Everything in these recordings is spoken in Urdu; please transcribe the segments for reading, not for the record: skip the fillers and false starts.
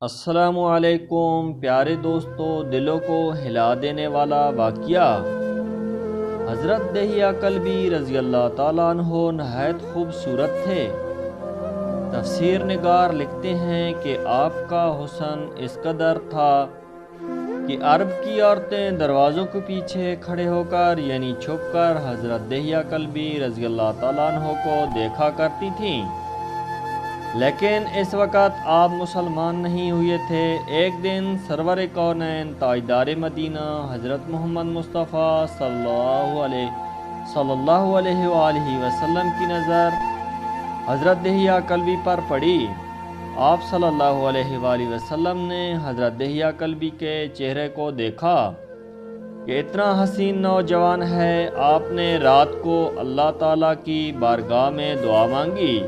السلام علیکم پیارے دوستو، دلوں کو ہلا دینے والا واقعہ حضرت دہیہ کلبی رضی اللہ تعالیٰ عنہ نہایت خوبصورت تھے۔ تفسیر نگار لکھتے ہیں کہ آپ کا حسن اس قدر تھا کہ عرب کی عورتیں دروازوں کے پیچھے کھڑے ہو کر یعنی چھپ کر حضرت دہیہ کلبی رضی اللہ تعالیٰ عنہ کو دیکھا کرتی تھیں، لیکن اس وقت آپ مسلمان نہیں ہوئے تھے۔ ایک دن سرور کونین تاجدار مدینہ حضرت محمد مصطفیٰ صلی اللہ علیہ وآلہ وسلم کی نظر حضرت دہیہ کلبی پر پڑی۔ آپ صلی اللہ علیہ وآلہ وسلم نے حضرت دہیہ کلبی کے چہرے کو دیکھا کہ اتنا حسین نوجوان ہے۔ آپ نے رات کو اللہ تعالیٰ کی بارگاہ میں دعا مانگی،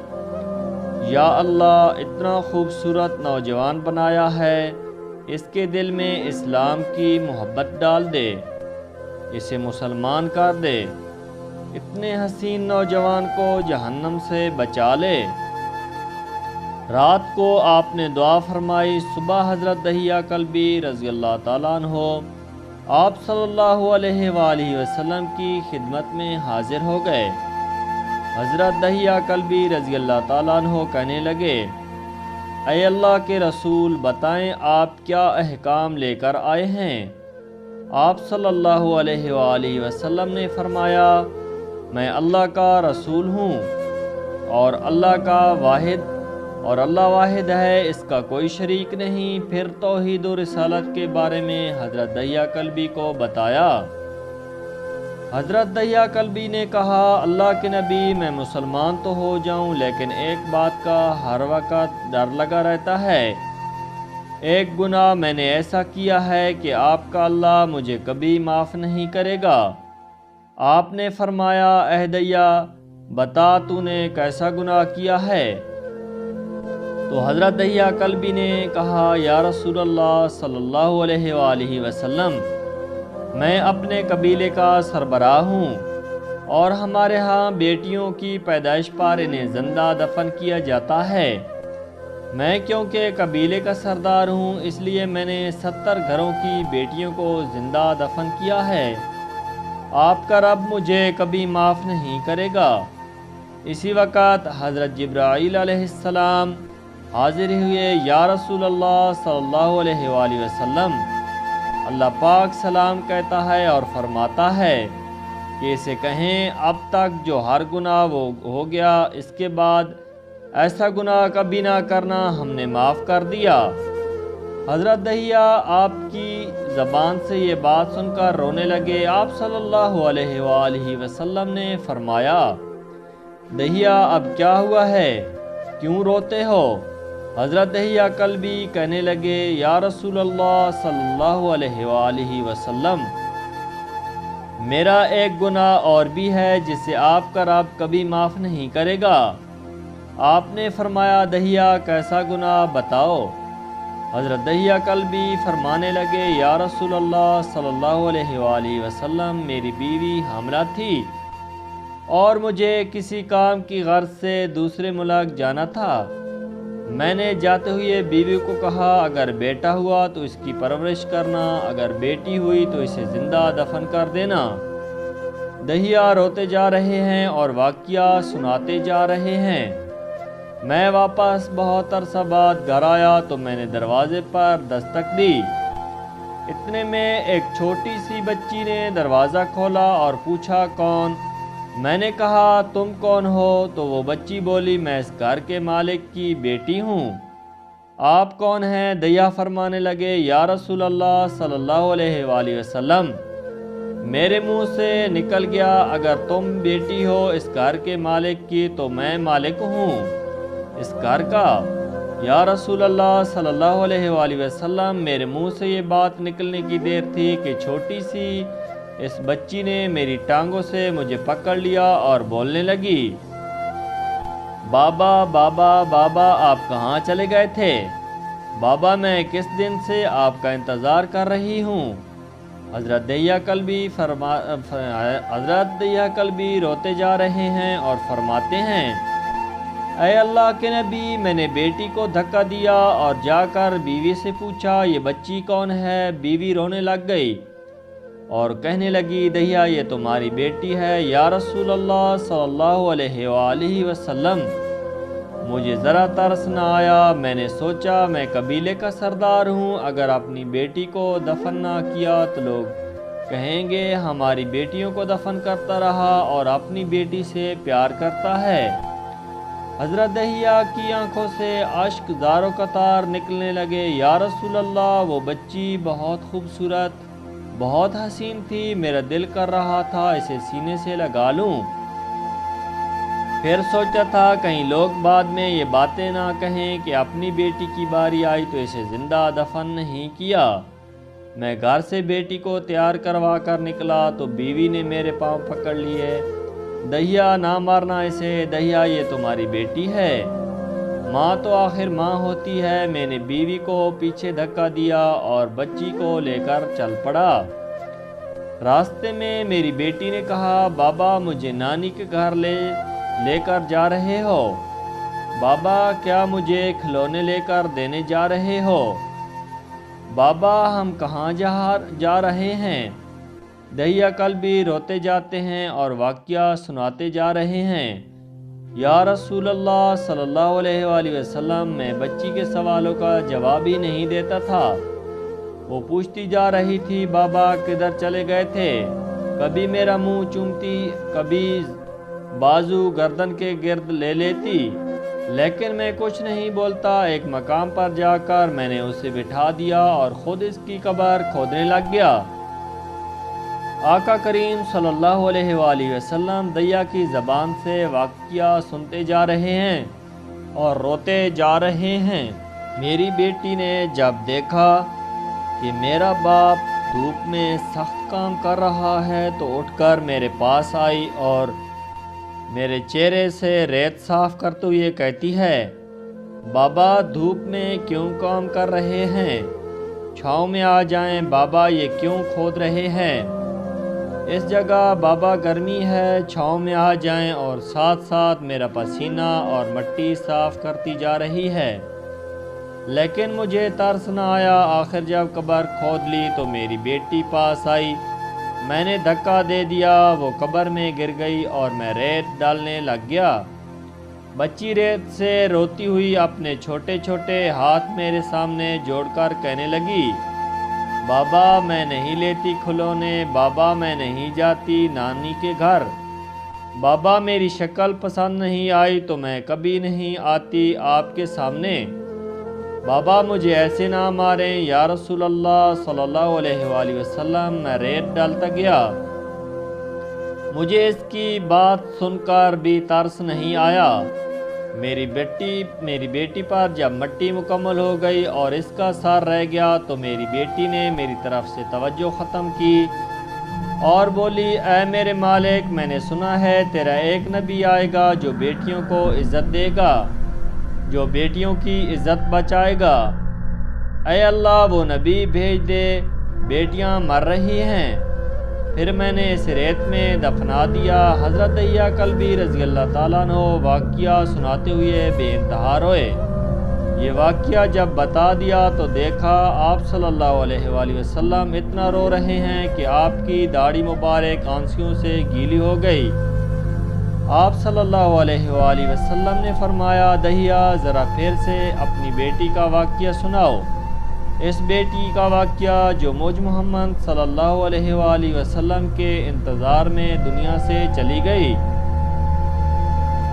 یا اللہ اتنا خوبصورت نوجوان بنایا ہے، اس کے دل میں اسلام کی محبت ڈال دے، اسے مسلمان کر دے، اتنے حسین نوجوان کو جہنم سے بچا لے۔ رات کو آپ نے دعا فرمائی۔ صبح حضرت دہیہ کلبی رضی اللہ تعالیٰ عنہ آپ صلی اللہ علیہ وآلہ وسلم کی خدمت میں حاضر ہو گئے۔ حضرت دہیہ کلبی رضی اللہ تعالیٰ عنہ کہنے لگے، اے اللہ کے رسول، بتائیں آپ کیا احکام لے کر آئے ہیں؟ آپ صلی اللہ علیہ وآلہ وسلم نے فرمایا، میں اللہ کا رسول ہوں اور اللہ واحد ہے، اس کا کوئی شریک نہیں۔ پھر توحید و رسالت کے بارے میں حضرت دہیہ کلبی کو بتایا۔ حضرت دہیہ کلبی نے کہا، اللہ کے نبی، میں مسلمان تو ہو جاؤں لیکن ایک بات کا ہر وقت ڈر لگا رہتا ہے۔ ایک گناہ میں نے ایسا کیا ہے کہ آپ کا اللہ مجھے کبھی معاف نہیں کرے گا۔ آپ نے فرمایا، اے دہیہ، بتا تو نے کیسا گناہ کیا ہے؟ تو حضرت دہیہ کلبی نے کہا، یا رسول اللہ صلی اللہ علیہ وآلہ وسلم، میں اپنے قبیلے کا سربراہ ہوں اور ہمارے ہاں بیٹیوں کی پیدائش پر انہیں زندہ دفن کیا جاتا ہے۔ میں کیونکہ قبیلے کا سردار ہوں، اس لیے میں نے 70 گھروں کی بیٹیوں کو زندہ دفن کیا ہے۔ آپ کا رب مجھے کبھی معاف نہیں کرے گا۔ اسی وقت حضرت جبرائیل علیہ السلام حاضر ہوئے۔ یا رسول اللہ صلی اللہ علیہ وآلہ وسلم، اللہ پاک سلام کہتا ہے اور فرماتا ہے کہ اسے کہیں، اب تک جو ہر گناہ وہ ہو گیا، اس کے بعد ایسا گناہ کبھی نہ کرنا، ہم نے معاف کر دیا۔ حضرت دہیہ آپ کی زبان سے یہ بات سن کر رونے لگے۔ آپ صلی اللہ علیہ وآلہ وسلم نے فرمایا، دہیہ اب کیا ہوا ہے، کیوں روتے ہو؟ حضرت دہیہ کلبی کہنے لگے، یا رسول اللہ صلی اللہ علیہ وآلہ وسلم، میرا ایک گناہ اور بھی ہے جسے آپ کا رب کبھی معاف نہیں کرے گا۔ آپ نے فرمایا، دہیہ کیسا گناہ بتاؤ؟ حضرت دہیہ کلبی فرمانے لگے، یا رسول اللہ صلی اللہ علیہ وآلہ وسلم، میری بیوی حاملہ تھی اور مجھے کسی کام کی غرض سے دوسرے ملک جانا تھا۔ میں نے جاتے ہوئے بیوی کو کہا، اگر بیٹا ہوا تو اس کی پرورش کرنا، اگر بیٹی ہوئی تو اسے زندہ دفن کر دینا۔ دہیہ روتے جا رہے ہیں اور واقعہ سناتے جا رہے ہیں۔ میں واپس بہت عرصہ بعد گھر آیا تو میں نے دروازے پر دستک دی۔ اتنے میں ایک چھوٹی سی بچی نے دروازہ کھولا اور پوچھا، کون؟ میں نے کہا، تم کون ہو؟ تو وہ بچی بولی، میں اس گھر کے مالک کی بیٹی ہوں۔ آپ کون ہیں؟ دہیہ فرمانے لگے، یا رسول اللہ صلی اللہ علیہ وآلہ وسلم، میرے منہ سے نکل گیا، اگر تم بیٹی ہو اس گھر کے مالک کی تو میں مالک ہوں اس گھر کا۔ یا رسول اللہ صلی اللہ علیہ وآلہ وسلم، میرے منہ سے یہ بات نکلنے کی دیر تھی کہ چھوٹی سی اس بچی نے میری ٹانگوں سے مجھے پکڑ لیا اور بولنے لگی، بابا بابا بابا، آپ کہاں چلے گئے تھے؟ بابا، میں کس دن سے آپ کا انتظار کر رہی ہوں۔ حضرت دہیہ کلبی روتے جا رہے ہیں اور فرماتے ہیں، اے اللہ کے نبی، میں نے بیٹی کو دھکا دیا اور جا کر بیوی سے پوچھا یہ بچی کون ہے؟ بیوی رونے لگ گئی اور کہنے لگی دہیا یہ تمہاری بیٹی ہے۔ یا رسول اللہ صلی اللہ علیہ وآلہ وسلم، مجھے ذرا ترس نہ آیا۔ میں نے سوچا میں قبیلے کا سردار ہوں، اگر اپنی بیٹی کو دفن نہ کیا تو لوگ کہیں گے ہماری بیٹیوں کو دفن کرتا رہا اور اپنی بیٹی سے پیار کرتا ہے۔ حضرت دہیا کی آنکھوں سے اشک زار و قطار نکلنے لگے۔ یا رسول اللہ، وہ بچی بہت خوبصورت، بہت حسین تھی، میرا دل کر رہا تھا اسے سینے سے لگا لوں۔ پھر سوچا تھا کہیں لوگ بعد میں یہ باتیں نہ کہیں کہ اپنی بیٹی کی باری آئی تو اسے زندہ دفن نہیں کیا۔ میں گھر سے بیٹی کو تیار کروا کر نکلا تو بیوی نے میرے پاؤں پکڑ لیے۔ دہیا نہ مارنا اسے، دہیا یہ تمہاری بیٹی ہے، ماں تو آخر ماں ہوتی ہے۔ میں نے بیوی کو پیچھے دھکا دیا اور بچی کو لے کر چل پڑا۔ راستے میں میری بیٹی نے کہا بابا مجھے نانی کے گھر لے کر جا رہے ہو؟ بابا کیا مجھے کھلونے لے کر دینے جا رہے ہو؟ بابا ہم کہاں جا رہے ہیں؟ دہیا کل بھی روتے جاتے ہیں اور واقعہ سناتے جا رہے ہیں۔ یا رسول اللہ صلی اللہ علیہ وآلہ وسلم، میں بچی کے سوالوں کا جواب ہی نہیں دیتا تھا۔ وہ پوچھتی جا رہی تھی بابا کدھر چلے گئے تھے؟ کبھی میرا منہ چومتی، کبھی بازو گردن کے گرد لے لیتی، لیکن میں کچھ نہیں بولتا۔ ایک مقام پر جا کر میں نے اسے بٹھا دیا اور خود اس کی قبر کھودنے لگ گیا۔ آقا کریم صلی اللہ علیہ وآلہ وسلم دہیا کی زبان سے واقعہ سنتے جا رہے ہیں اور روتے جا رہے ہیں۔ میری بیٹی نے جب دیکھا کہ میرا باپ دھوپ میں سخت کام کر رہا ہے تو اٹھ کر میرے پاس آئی اور میرے چہرے سے ریت صاف کرتے ہوئے کہتی ہے بابا دھوپ میں کیوں کام کر رہے ہیں؟ چھاؤں میں آ جائیں بابا، یہ کیوں کھود رہے ہیں؟ اس جگہ بابا گرمی ہے، چھاؤں میں آ جائیں، اور ساتھ ساتھ میرا پسینہ اور مٹی صاف کرتی جا رہی ہے۔ لیکن مجھے ترس نہ آیا۔ آخر جب قبر کھود لی تو میری بیٹی پاس آئی، میں نے دھکا دے دیا، وہ قبر میں گر گئی اور میں ریت ڈالنے لگ گیا۔ بچی ریت سے روتی ہوئی اپنے چھوٹے چھوٹے ہاتھ میرے سامنے جوڑ کر کہنے لگی بابا میں نہیں لیتی کھلونے، بابا میں نہیں جاتی نانی کے گھر، بابا میری شکل پسند نہیں آئی تو میں کبھی نہیں آتی آپ کے سامنے، بابا مجھے ایسے نہ ماریں۔ یا رسول اللہ صلی اللہ علیہ وآلہ وسلم، میں ریت ڈالتا گیا، مجھے اس کی بات سن کر بھی ترس نہیں آیا۔ میری بیٹی پر جب مٹی مکمل ہو گئی اور اس کا سر رہ گیا تو میری بیٹی نے میری طرف سے توجہ ختم کی اور بولی اے میرے مالک، میں نے سنا ہے تیرا ایک نبی آئے گا جو بیٹیوں کو عزت دے گا، جو بیٹیوں کی عزت بچائے گا۔ اے اللہ وہ نبی بھیج دے، بیٹیاں مر رہی ہیں۔ پھر میں نے اس ریت میں دفنا دیا۔ حضرت دہیا کلبی رضی اللہ تعالیٰ عنہ واقعہ سناتے ہوئے بے انتہا روئے۔ یہ واقعہ جب بتا دیا تو دیکھا آپ صلی اللہ علیہ وآلہ وسلم اتنا رو رہے ہیں کہ آپ کی داڑھی مبارک آنسوؤں سے گیلی ہو گئی۔ آپ صلی اللہ علیہ وآلہ وسلم نے فرمایا دہیا ذرا پھر سے اپنی بیٹی کا واقعہ سناؤ، اس بیٹی کا واقعہ جو مجھ محمد صلی اللہ علیہ وآلہ وسلم کے انتظار میں دنیا سے چلی گئی۔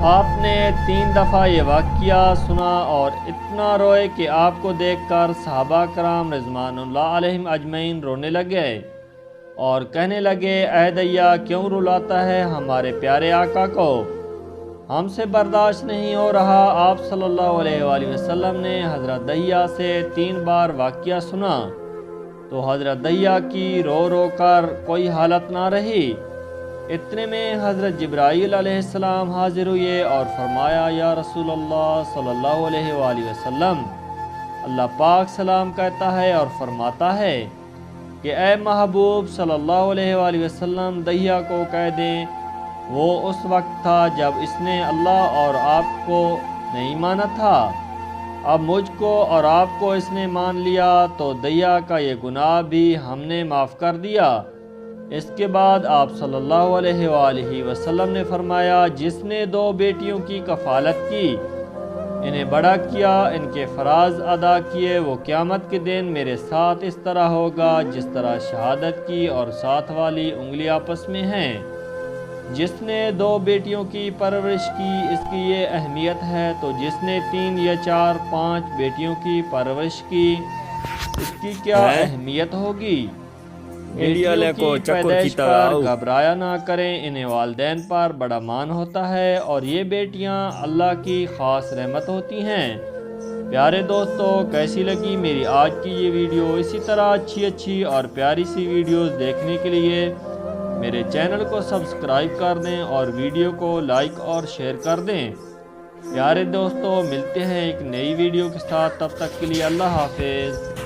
آپ نے 3 دفعہ یہ واقعہ سنا اور اتنا روئے کہ آپ کو دیکھ کر صحابہ کرام رضوان اللہ علیہم اجمعین رونے لگے اور کہنے لگے اے دہیا کیوں رلاتا ہے ہمارے پیارے آقا کو، ہم سے برداشت نہیں ہو رہا۔ آپ صلی اللہ علیہ وآلہ وسلم نے حضرت دہیا سے 3 بار واقعہ سنا تو حضرت دہیا کی رو رو کر کوئی حالت نہ رہی۔ اتنے میں حضرت جبرائیل علیہ السلام حاضر ہوئے اور فرمایا یا رسول اللہ صلی اللہ علیہ وآلہ وسلم، اللہ پاک سلام کہتا ہے اور فرماتا ہے کہ اے محبوب صلی اللہ علیہ وآلہ وسلم دہیا کو کہہ دیں وہ اس وقت تھا جب اس نے اللہ اور آپ کو نہیں مانا تھا، اب مجھ کو اور آپ کو اس نے مان لیا تو دیا کا یہ گناہ بھی ہم نے معاف کر دیا۔ اس کے بعد آپ صلی اللہ علیہ وآلہ وسلم نے فرمایا، جس نے 2 بیٹیوں کی کفالت کی، انہیں بڑا کیا، ان کے فراز ادا کیے، وہ قیامت کے دن میرے ساتھ اس طرح ہوگا جس طرح شہادت کی اور ساتھ والی انگلی آپس میں ہیں۔ جس نے 2 بیٹیوں کی پرورش کی، اس کی یہ اہمیت ہے، تو جس نے 3 یا 4 5 بیٹیوں کی پرورش کی، اس کی کیا اہمیت ہوگی۔ بیٹیوں کی پیدائش پر گھبرایا نہ کریں، انہیں والدین پر بڑا مان ہوتا ہے اور یہ بیٹیاں اللہ کی خاص رحمت ہوتی ہیں۔ پیارے دوستو، کیسی لگی میری آج کی یہ ویڈیو؟ اسی طرح اچھی اور پیاری سی ویڈیوز دیکھنے کے لیے میرے چینل کو سبسکرائب کر دیں اور ویڈیو کو لائک اور شیئر کر دیں۔ پیارے دوستو، ملتے ہیں ایک نئی ویڈیو کے ساتھ، تب تک کے لیے اللہ حافظ۔